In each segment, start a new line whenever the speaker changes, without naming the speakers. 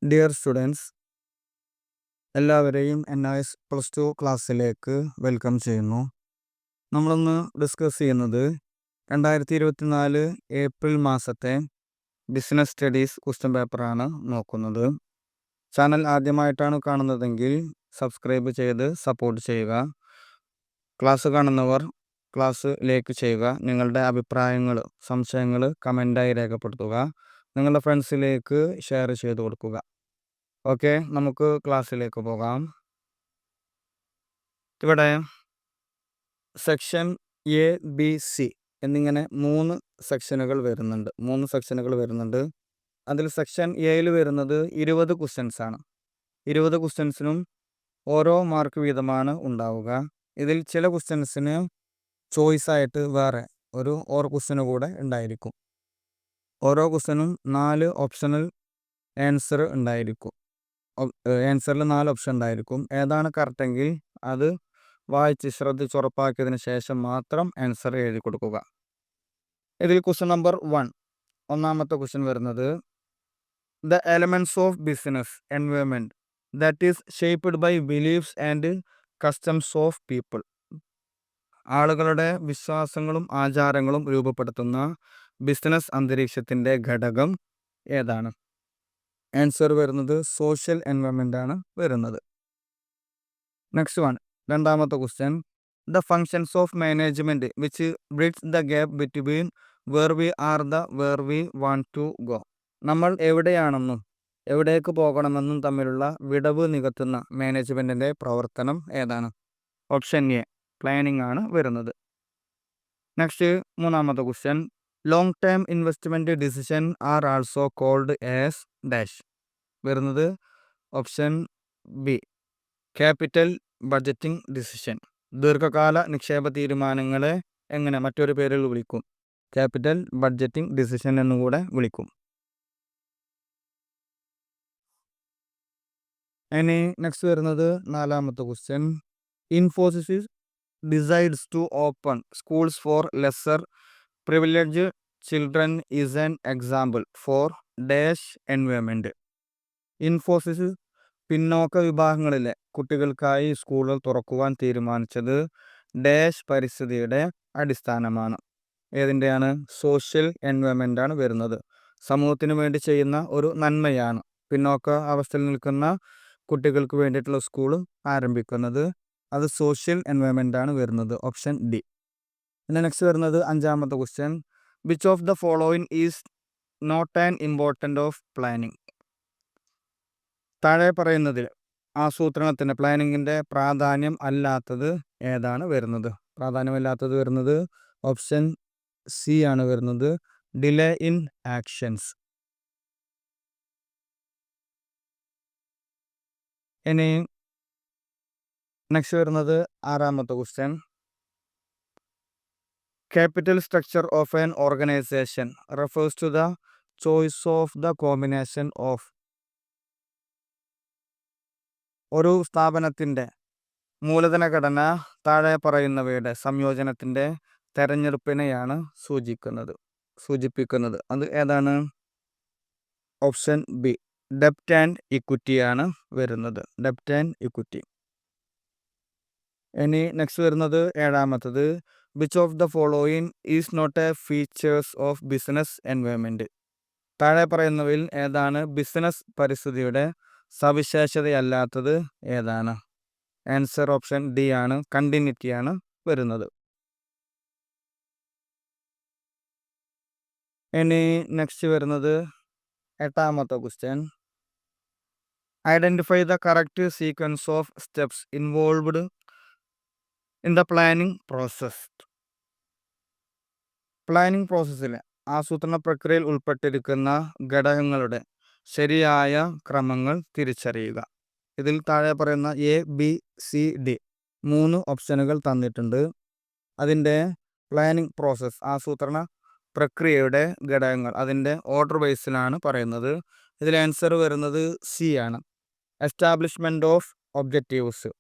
Dear students, എല്ലാവരെയും NIS +2 ക്ലാസ്സിലേക്ക് welcome ചെയ്യുന്നു. നമ്മളിന്ന് ഡിസ്കസ് ചെയ്യുന്നത് 2024 ഏപ്രിൽ മാസത്തെ ബിസിനസ് സ്റ്റഡീസ് ക്വസ്റ്റ്യൻ പേപ്പറാണ് നോക്കുന്നത്. ചാനൽ ആദ്യമായിട്ടാണ് കാണുന്നതെങ്കിൽ സബ്സ്ക്രൈബ് ചെയ്ത് സപ്പോർട്ട് ചെയ്യുക. ക്ലാസ് കാണുന്നവർ ക്ലാസ് ലൈക്ക് ചെയ്യുക. നിങ്ങളുടെ അഭിപ്രായങ്ങൾ, സംശയങ്ങൾ കമൻ്റായി രേഖപ്പെടുത്തുക. നിങ്ങളുടെ ഫ്രണ്ട്സിലേക്ക് ഷെയർ ചെയ്ത് കൊടുക്കുക. ഓക്കെ, നമുക്ക് ക്ലാസ്സിലേക്ക് പോകാം. ഇവിടെ സെക്ഷൻ ABC എന്നിങ്ങനെ 3 സെക്ഷനുകൾ വരുന്നുണ്ട്. അതിൽ സെക്ഷൻ എയിൽ വരുന്നത് 20 ക്വസ്റ്റ്യൻസ് ആണ്. 20 ക്വസ്റ്റ്യൻസിനും ഓരോ മാർക്ക് വീതമാണ് ഉണ്ടാവുക. ഇതിൽ ചില ക്വസ്റ്റ്യൻസിന് ചോയ്സായിട്ട് വേറെ ഒരു ക്വസ്റ്റ്യന് കൂടെ ഉണ്ടായിരിക്കും. ഓരോ ക്വസ്റ്റ്യനും 4 ഓപ്ഷണൽ ആൻസർ ഉണ്ടായിരിക്കും. ആൻസറിൽ 4 ഓപ്ഷൻ ഉണ്ടായിരിക്കും. ഏതാണ് കറക്റ്റെങ്കിൽ അത് വായിച്ച് ശ്രദ്ധിച്ചുറപ്പാക്കിയതിന് ശേഷം മാത്രം ആൻസർ എഴുതി കൊടുക്കുക. ഇതിൽ ക്വസ്റ്റ്യൻ നമ്പർ 1, ഒന്നാമത്തെ ക്വസ്റ്റ്യൻ വരുന്നത് the elements of business environment that is shaped by beliefs and customs of people. ആളുകളുടെ വിശ്വാസങ്ങളും ആചാരങ്ങളും രൂപപ്പെടുത്തുന്ന ബിസിനസ് അന്തരീക്ഷത്തിൻ്റെ ഘടകം ഏതാണ്? ആൻസർ വരുന്നത് സോഷ്യൽ എൻവയോൺമെൻ്റ് ആണ് വരുന്നത്. നെക്സ്റ്റ് വൺ, രണ്ടാമത്തെ question the functions of management which bridge the gap between where we are the where we want to go. നമ്മൾ എവിടെയാണെന്നും എവിടേക്ക് പോകണമെന്നും തമ്മിലുള്ള വിടവ് നികത്തുന്ന മാനേജ്മെൻറ്റിൻ്റെ പ്രവർത്തനം ഏതാണ്? ഓപ്ഷൻ എ പ്ലാനിംഗ് ആണ് വരുന്നത്. നെക്സ്റ്റ്, മൂന്നാമത്തെ question long term investment decision are also called as dash. വരുന്നത് option B capital budgeting decision. ദീർഘകാല നിക്ഷേപ തീരുമാനങ്ങളെ എങ്ങനെ മറ്റൊരു പേരിൽ വിളിക്കും? ക്യാപിറ്റൽ ബഡ്ജറ്റിംഗ് ഡിസിഷൻ എന്നുകൂടെ വിളിക്കും. ഇനി നെക്സ്റ്റ് വരുന്നത് നാലാമത്തെ question Infosys decides to open schools for lesser privileged children is an example for dash environment. Infosys പിന്നോക്ക വിഭാഗങ്ങളിലെ കുട്ടികൾക്കായി സ്കൂളുകൾ തുറക്കുവാൻ തീരുമാനിച്ചത് ഡാഷ് പരിസ്ഥിതിയുടെ അടിസ്ഥാനമാണ്. ഏതിൻ്റെയാണ്? സോഷ്യൽ എൻവയോൺമെൻ്റ് ആണ് വരുന്നത്. സമൂഹത്തിന് വേണ്ടി ചെയ്യുന്ന ഒരു നന്മയാണ് പിന്നോക്ക അവസ്ഥയിൽ നിൽക്കുന്ന കുട്ടികൾക്ക് വേണ്ടിയിട്ടുള്ള സ്കൂൾ ആരംഭിക്കുന്നത്. അത് സോഷ്യൽ എൻവയോൺമെൻ്റ് ആണ് വരുന്നത്. Option D. പിന്നെ നെക്സ്റ്റ് വരുന്നത് അഞ്ചാമത്തെ question which of the following is not an important of planning. താഴെ പറയുന്നതിൽ ആസൂത്രണത്തിന് പ്ലാനിങ്ങിൻ്റെ പ്രാധാന്യം അല്ലാത്തത് ഏതാണ് വരുന്നത്? പ്രാധാന്യമല്ലാത്തത് വരുന്നത് ഓപ്ഷൻ സി ആണ് വരുന്നത്, ഡിലേ ഇൻ ആക്ഷൻസ്. ഇനി നെക്സ്റ്റ് വരുന്നത് ആറാമത്തെ question capital structure of an organisation refers to the choice of the combination of. ഒരു സ്ഥാപനത്തിൻ്റെ മൂലധന ഘടന താഴെ പറയുന്നവയുടെ സംയോജനത്തിൻ്റെ തെരഞ്ഞെടുപ്പിനെയാണ് സൂചിപ്പിക്കുന്നത്. അത് ഏതാണ്? ഓപ്ഷൻ ബി ഡെപ്റ്റ് ആൻഡ് ഇക്വിറ്റി ആണ് വരുന്നത്. ഡെപ്റ്റ് ആൻഡ് ഇക്വിറ്റി. ഇനി നെക്സ്റ്റ് വരുന്നത് ഏഴാമത്തത് which of the following is not a features of business environment. താഴെ പറയുന്നവയിൽ ഏതാണ് ബിസിനസ് പരിസ്ഥിതിയുടെ സവിശേഷതയല്ലാത്തത് ഏതാണ്? ആൻസർ ഓപ്ഷൻ ഡി ആണ്, കണ്ടിന്യൂറ്റി ആണ് വരുന്നത്. ഇനി നെക്സ്റ്റ് വരുന്നത് എട്ടാമത്തെ question identify the correct sequence of steps involved in the planning process. Planning പ്രോസസ്സിലെ ആസൂത്രണ പ്രക്രിയയിൽ ഉൾപ്പെട്ടിരിക്കുന്ന ഘടകങ്ങളുടെ ശരിയായ ക്രമങ്ങൾ തിരിച്ചറിയുക. ഇതിൽ താഴെ പറയുന്ന ABCD 3 ഓപ്ഷനുകൾ തന്നിട്ടുണ്ട്. അതിൻ്റെ പ്ലാനിംഗ് പ്രോസസ്സ് ആസൂത്രണ പ്രക്രിയയുടെ ഘടകങ്ങൾ അതിൻ്റെ ഓർഡർ വൈസിലാണ് പറയുന്നത്. ഇതിൽ ആൻസർ വരുന്നത് സി ആണ്, എസ്റ്റാബ്ലിഷ്മെൻറ്റ് ഓഫ് ഒബ്ജക്റ്റീവ്സ്.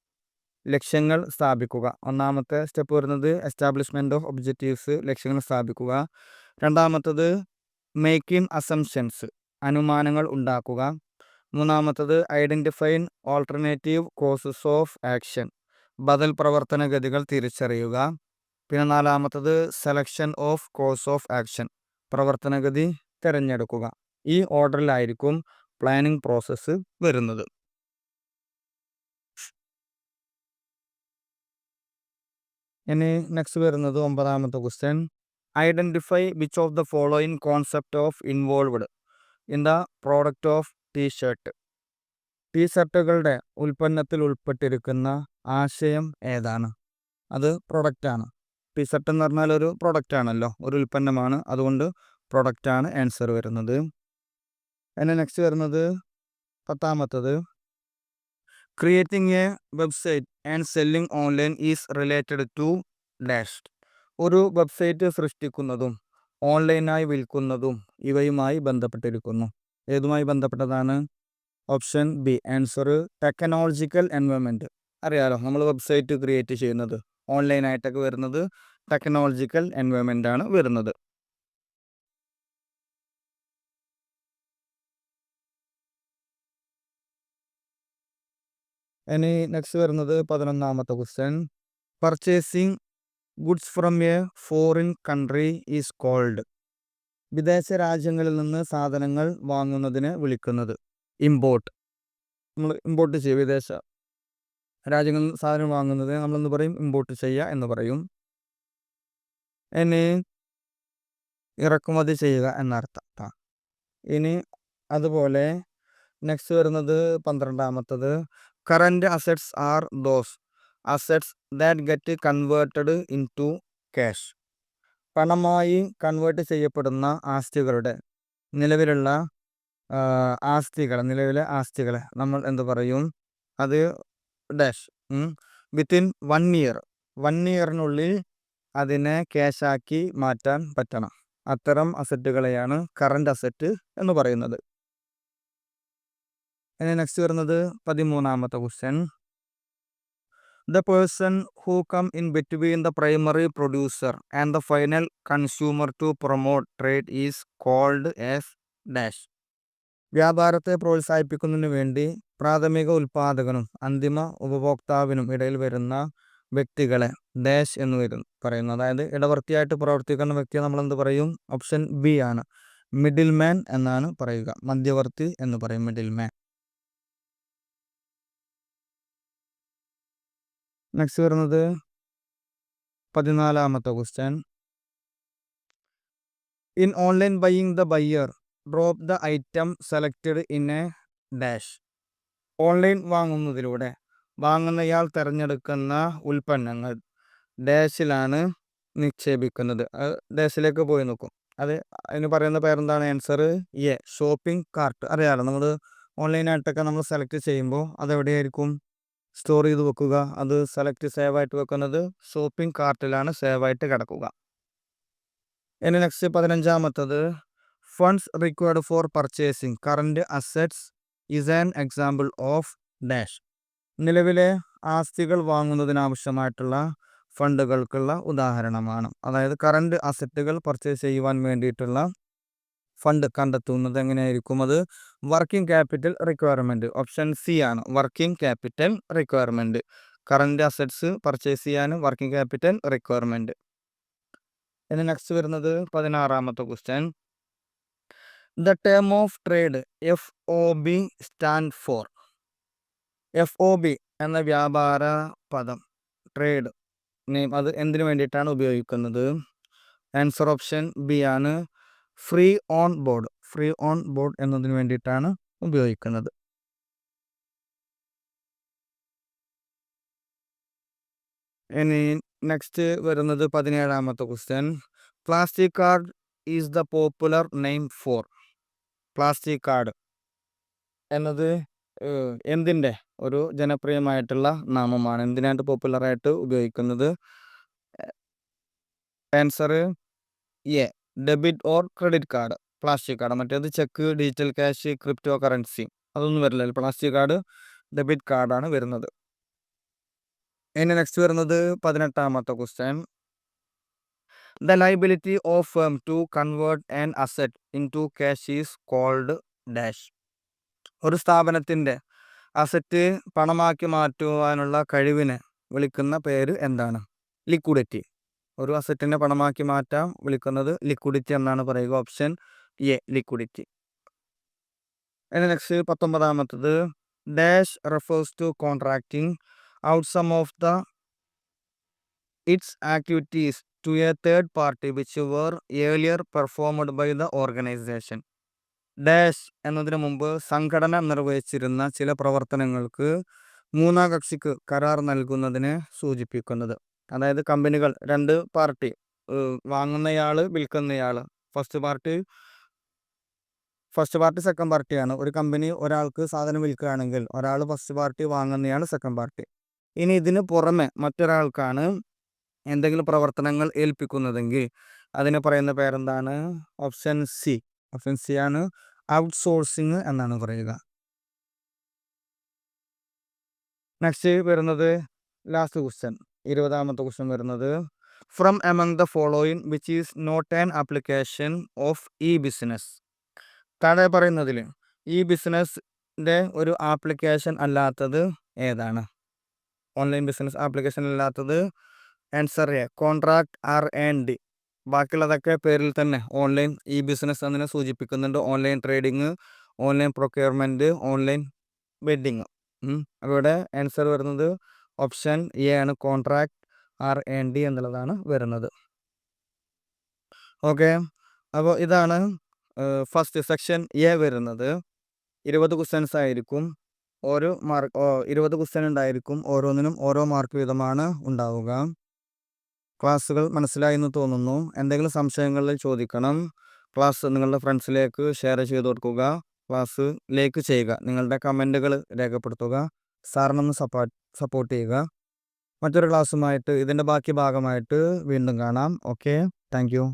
ലക്ഷ്യങ്ങൾ സ്ഥാപിക്കുക. ഒന്നാമത്തെ സ്റ്റെപ്പ് വരുന്നത് എസ്റ്റാബ്ലിഷ്മെൻറ്റ് ഓഫ് ഒബ്ജക്റ്റീവ്സ്, ലക്ഷ്യങ്ങൾ സ്ഥാപിക്കുക. രണ്ടാമത്തത് മേക്കിംഗ് അസംഷൻസ്, അനുമാനങ്ങൾ ഉണ്ടാക്കുക. മൂന്നാമത്തത് identifying alternative courses of action, ബദൽ പ്രവർത്തന ഗതികൾ തിരിച്ചറിയുക. പിന്നെ നാലാമത്തത് selection of course of action, പ്രവർത്തനഗതി തിരഞ്ഞെടുക്കുക. ഈ ഓർഡറിലായിരിക്കും പ്ലാനിംഗ് പ്രോസസ്സ് വരുന്നത്. ഇനി നെക്സ്റ്റ് വരുന്നത് 9ാമത്തെ question. Identify which of the following concept of involved in the product of T-shirt. ടീ-ഷർട്ടുകളുടെ ഉൽപ്പന്നത്തിൽ ഉൾപ്പെട്ടിരിക്കുന്ന ആശയം ഏതാണ്? അത് പ്രൊഡക്റ്റാണ്. ടീ-ഷർട്ട് എന്ന് പറഞ്ഞാൽ ഒരു പ്രൊഡക്റ്റ് ആണല്ലോ, ഒരു ഉൽപ്പന്നമാണ്. അതുകൊണ്ട് പ്രൊഡക്റ്റാണ് ആൻസർ വരുന്നത്. ഇനി നെക്സ്റ്റ് വരുന്നത് 10ാമത്തത്. Creating a website and selling online is related to dash. ഒരു വെബ്സൈറ്റ് സൃഷ്ടിക്കുന്നതും ഓൺലൈനായി വിൽക്കുന്നതും ഇവയുമായി ബന്ധപ്പെട്ടിരിക്കുന്നു. ഏതുമായി ബന്ധപ്പെട്ടതാണ്? Option B answer technological environment. അറിയാലോ, നമ്മൾ വെബ്സൈറ്റ് ക്രിയേറ്റ് ചെയ്യുന്നത് ഓൺലൈനായിട്ടൊക്കെ വരുന്നത് ടെക്നോളജിക്കൽ എൻവയോൺമെൻ്റ് ആണ് വരുന്നത്. ഇനി നെക്സ്റ്റ് വരുന്നത് 11ാമത്തെ question. Purchasing goods from a foreign country is called. വിദേശ രാജ്യങ്ങളിൽ നിന്ന് സാധനങ്ങൾ വാങ്ങുന്നതിനെ വിളിക്കുന്നത് ഇമ്പോർട്ട്. നമ്മൾ ഇമ്പോർട്ട് ചെയ്യും, വിദേശ രാജ്യങ്ങളിൽ നിന്ന് സാധനം വാങ്ങുന്നതിന് നമ്മളെന്ന് പറയും? ഇമ്പോർട്ട് ചെയ്യുക എന്ന് പറയും. ഇനി ഇറക്കുമതി ചെയ്യുക എന്നർത്ഥം. ഇനി അതുപോലെ നെക്സ്റ്റ് വരുന്നത് 12ാമത്തത്. Current assets are those assets that get converted into cash. പണമായി കൺവേർട്ട് ചെയ്യപ്പെടുന്ന ആസ്തികളുടെ നിലവിലെ ആസ്തികളെ നമ്മൾ എന്ത് പറയും? അത് ഡാഷ്. വിത്തിൻ 1 ഇയർ, 1 ഇയറിനുള്ളിൽ അതിനെ ക്യാഷാക്കി മാറ്റാൻ പറ്റണം. അത്തരം അസറ്റുകളെയാണ് കറൻറ്റ് അസറ്റ് എന്ന് പറയുന്നത്. ഇനി നെക്സ്റ്റ് വരുന്നത് 13ാമത്തെ question. The person who come in between the primary producer and the final consumer to promote trade is called as dash. വ്യാപാരത്തെ പ്രോത്സാഹിപ്പിക്കുന്നതിന് വേണ്ടി പ്രാഥമിക ഉൽപ്പാദകനും അന്തിമ ഉപഭോക്താവിനും ഇടയിൽ വരുന്ന വ്യക്തികളെ ഡാഷ് എന്ന് പറയുന്നു. അതായത് ഇടവർത്തിയായിട്ട് പ്രവർത്തിക്കുന്ന വ്യക്തിയെ നമ്മൾ എന്ത് പറയും? ഓപ്ഷൻ ബി ആണ്, മിഡിൽ മാൻ എന്നാണ് പറയുക. മധ്യവർത്തി എന്ന് പറയും, മിഡിൽ മാൻ. നെക്സ്റ്റ് വരുന്നത് 14ാമത്തെ question. In online buying the buyer drop the item selected in a dash. Online വാങ്ങുന്നതിലൂടെ വാങ്ങുന്നയാൾ തിരഞ്ഞെടുക്കുന്ന ഉൽപ്പന്നങ്ങൾ ഡാഷിലാണ് നിക്ഷേപിക്കുന്നത്. ഡാഷിലേക്ക് പോയി നോക്കും. അതിന് പറയുന്ന പേരെന്താണ്? Answer A, shopping cart. അറിയാലോ, നമ്മൾ ഓൺലൈനായിട്ടൊക്കെ നമ്മൾ സെലക്ട് ചെയ്യുമ്പോൾ അതെവിടെയായിരിക്കും സ്റ്റോർ ചെയ്ത് വെക്കുക? അത് സേവ് ആയിട്ട് വെക്കുന്നത് ഷോപ്പിംഗ് കാർട്ടിലാണ് സേവായിട്ട് കിടക്കുക. ഇനി നെക്സ്റ്റ് 15ാമത്തത്. Funds required for purchasing current assets is an example of dash. നിലവിലെ ആസ്തികൾ വാങ്ങുന്നതിനാവശ്യമായിട്ടുള്ള ഫണ്ടുകൾക്കുള്ള ഉദാഹരണമാണ്. അതായത് കറൻറ്റ് അസറ്റുകൾ പർച്ചേസ് ചെയ്യുവാൻ വേണ്ടിയിട്ടുള്ള ഫണ്ട് കണ്ടെത്തുന്നത് എങ്ങനെയായിരിക്കും? അത് working capital requirement. Option C ആണ്, working capital requirement. Current assets purchase ചെയ്യാൻ വർക്കിംഗ് ക്യാപിറ്റൽ റിക്വയർമെൻറ്റ്. ഇനി നെക്സ്റ്റ് വരുന്നത് 16ാമത്തെ question. The term of trade FOB stand for. FOB എന്ന വ്യാപാര പദം, ട്രേഡ് നെയിം, അത് എന്തിനു വേണ്ടിയിട്ടാണ് ഉപയോഗിക്കുന്നത്? ആൻസർ ഓപ്ഷൻ ബി ആണ്, free on board. Free on board എന്നതിന് വേണ്ടിയിട്ടാണ് ഉപയോഗിക്കുന്നത്. ഇനി നെക്സ്റ്റ് വരുന്നത് 17ാമത്തെ question. Plastic card is the popular name for. Plastic card എന്നത് എന്തിൻ്റെ ഒരു ജനപ്രിയമായിട്ടുള്ള നാമമാണ്? എന്തിനായിട്ട് പോപ്പുലറായിട്ട് ഉപയോഗിക്കുന്നത്? Answer A, debit or credit card. Plastic card. മറ്റേത് cheque, digital cash, crypto currency, അതൊന്നും വരില്ല. പ്ലാസ്റ്റിക് കാർഡ്, ഡെബിറ്റ് കാർഡാണ് വരുന്നത്. ഇനി നെക്സ്റ്റ് വരുന്നത് 18ാമത്തെ question. The liability of firm to convert an asset into cash is called dash. ഒരു സ്ഥാപനത്തിൻ്റെ അസറ്റ് പണമാക്കി മാറ്റുവാനുള്ള കഴിവിനെ വിളിക്കുന്ന പേര് എന്താണ്? ലിക്വിഡിറ്റി. ഒരു അസറ്റിനെ പണമാക്കി മാറ്റാൻ വിളിക്കുന്നത് ലിക്വിഡിറ്റി എന്നാണ് പറയുക. Option A liquidity. ഇനി നെക്സ്റ്റ് 19ാമത്തത് dash refers to contracting out some of the its activities to a third party which were earlier performed by the organization. Dash എന്നതിന് മുമ്പ് സംഘടന നിർവഹിച്ചിരുന്ന ചില പ്രവർത്തനങ്ങൾക്ക് മൂന്നാം കക്ഷിക്ക് കരാർ നൽകുന്നതിനെ സൂചിപ്പിക്കുന്നത്. അതായത് കമ്പനികൾ, രണ്ട് പാർട്ടി, വാങ്ങുന്നയാൾ വിൽക്കുന്നയാൾ, ഫസ്റ്റ് പാർട്ടി സെക്കൻഡ് പാർട്ടിയാണ്. ഒരു കമ്പനി ഒരാൾക്ക് സാധനം വിൽക്കുകയാണെങ്കിൽ ഒരാൾ ഫസ്റ്റ് പാർട്ടി, വാങ്ങുന്നയാൾ സെക്കൻഡ് പാർട്ടി. ഇനി ഇതിന് പുറമെ മറ്റൊരാൾക്കാണ് എന്തെങ്കിലും പ്രവർത്തനങ്ങൾ ഏൽപ്പിക്കുന്നതെങ്കിൽ അതിന് പറയുന്ന പേരെന്താണ്? ഓപ്ഷൻ സി ആണ് ഔട്ട്സോഴ്സിങ് എന്നാണ് പറയുക. നെക്സ്റ്റ് വരുന്നത് ലാസ്റ്റ് ക്വസ്റ്റ്യൻ, 20ാമത്തെ ക്വസ്റ്റ്യൻ വരുന്നത് from among the following which is not an application of e business. താഴെ പറയുന്നതിൽ ഈ ബിസിനസ്സിൻ്റെ ഒരു ആപ്ലിക്കേഷൻ അല്ലാത്തത് ഏതാണ്? ഓൺലൈൻ ബിസിനസ് ആപ്ലിക്കേഷൻ അല്ലാത്തത് ആൻസർ എ കോൺട്രാക്ട് R&D. ബാക്കിയുള്ളതൊക്കെ പേരിൽ തന്നെ ഓൺലൈൻ ഇ ബിസിനസ് എന്നതിനെ സൂചിപ്പിക്കുന്നുണ്ട്. Online trading, online procurement, online wedding. അവിടെ ആൻസർ വരുന്നത് ഓപ്ഷൻ എ ആണ്, കോൺട്രാക്ട് R&D എന്നുള്ളതാണ് വരുന്നത്. ഓക്കെ, അപ്പോൾ ഇതാണ് ഫസ്റ്റ് സെക്ഷൻ എ വരുന്നത്. 20 ക്വസ്റ്റ്യൻസ് ആയിരിക്കും. 20 ക്വസ്റ്റ്യൻ ഉണ്ടായിരിക്കും. ഓരോന്നിനും ഓരോ മാർക്ക് വീതമാണ് ഉണ്ടാവുക. ക്ലാസ്സുകൾ മനസ്സിലായി എന്ന് തോന്നുന്നു. എന്തെങ്കിലും സംശയങ്ങളിൽ ചോദിക്കണം. ക്ലാസ് നിങ്ങളുടെ ഫ്രണ്ട്സിലേക്ക് ഷെയർ ചെയ്ത് കൊടുക്കുക. ക്ലാസ് ലൈക്ക് ചെയ്യുക. നിങ്ങളുടെ കമൻറ്റുകൾ രേഖപ്പെടുത്തുക. സാറിനൊന്ന് സപ്പോർട്ട് ചെയ്യുക. മറ്റൊരു ക്ലാസ്സുമായിട്ട് ഇതിൻ്റെ ബാക്കി ഭാഗമായിട്ട് വീണ്ടും കാണാം. Okay, thank you.